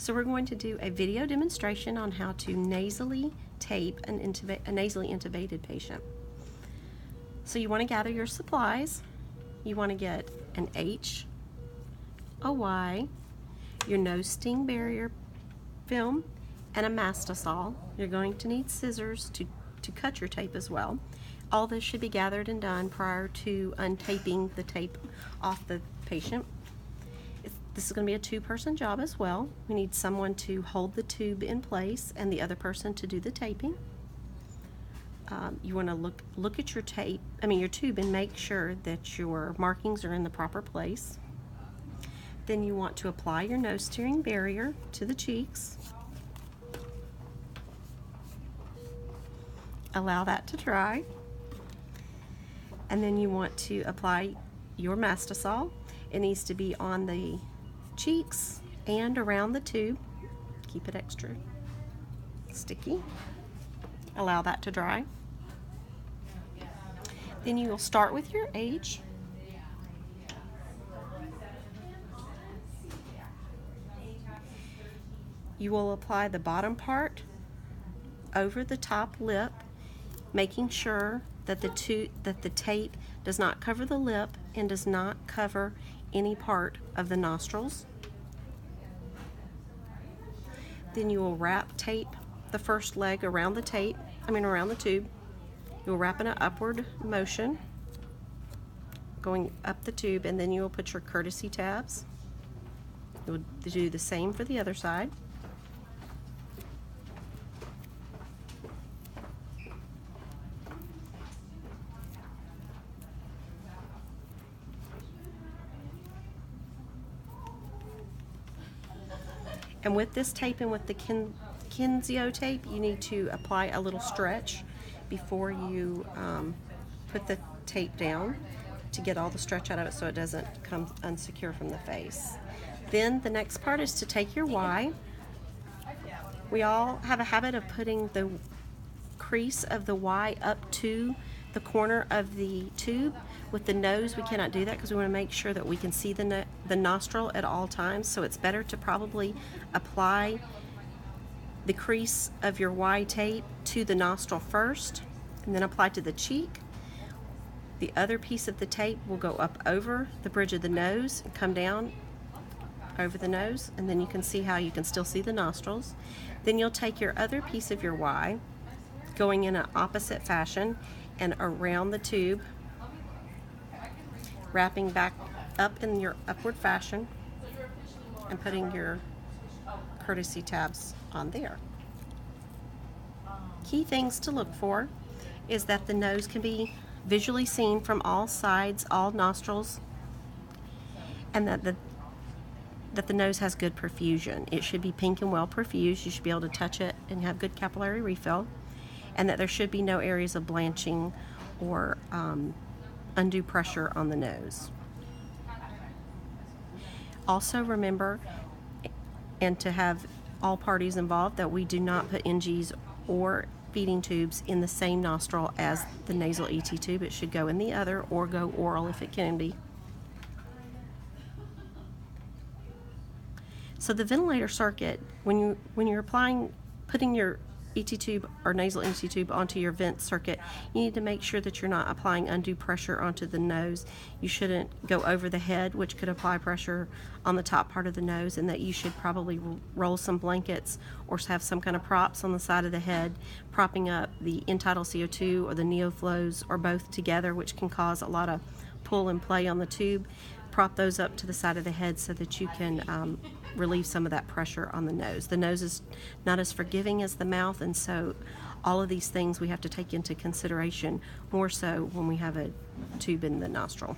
So we're going to do a video demonstration on how to nasally tape a nasally intubated patient. So you want to gather your supplies. You want to get an H, a Y, your nose sting barrier film, and a mastisol. You're going to need scissors to cut your tape as well. All this should be gathered and done prior to untaping the tape off the patient. This is going to be a two-person job as well. We need someone to hold the tube in place and the other person to do the taping. You want to look at your your tube, and make sure that your markings are in the proper place. Then you want to apply your nose steering barrier to the cheeks. Allow that to dry. And then you want to apply your mastisol. It needs to be on the cheeks and around the tube. Keep it extra sticky. Allow that to dry. Then you will start with your H. You will apply the bottom part over the top lip, making sure that the tape does not cover the lip and does not cover any part of the nostrils. Then you will wrap tape the first leg around the tube. You'll wrap in an upward motion going up the tube, and then you will put your courtesy tabs. You'll do the same for the other side. And with this tape and with the Kenzio tape, you need to apply a little stretch before you put the tape down to get all the stretch out of it so it doesn't come unsecure from the face. Then the next part is to take your Y. We all have a habit of putting the crease of the Y up to the corner of the tube. With the nose, we cannot do that because we want to make sure that we can see the nostril at all times. So it's better to probably apply the crease of your Y tape to the nostril first, and then apply to the cheek. The other piece of the tape will go up over the bridge of the nose and come down over the nose, and then you can see how you can still see the nostrils. Then you'll take your other piece of your Y, going in an opposite fashion and around the tube, wrapping back up in your upward fashion and putting your courtesy tabs on there. Key things to look for is that the nose can be visually seen from all sides, all nostrils, and that the nose has good perfusion. It should be pink and well perfused. You should be able to touch it and have good capillary refill, and that there should be no areas of blanching or undue pressure on the nose. Also remember, and to have all parties involved, that we do not put NGs or feeding tubes in the same nostril as the nasal ET tube. It should go in the other, or go oral if it can be. So the ventilator circuit, when you're putting your ET tube or nasal ET tube onto your vent circuit, you need to make sure that you're not applying undue pressure onto the nose. You shouldn't go over the head, which could apply pressure on the top part of the nose, and that you should probably roll some blankets or have some kind of props on the side of the head, propping up the end-tidal CO2 or the neoflows, or both together, which can cause a lot of pull and play on the tube. Prop those up to the side of the head so that you can relieve some of that pressure on the nose. The nose is not as forgiving as the mouth, and so all of these things we have to take into consideration, more so when we have a tube in the nostril.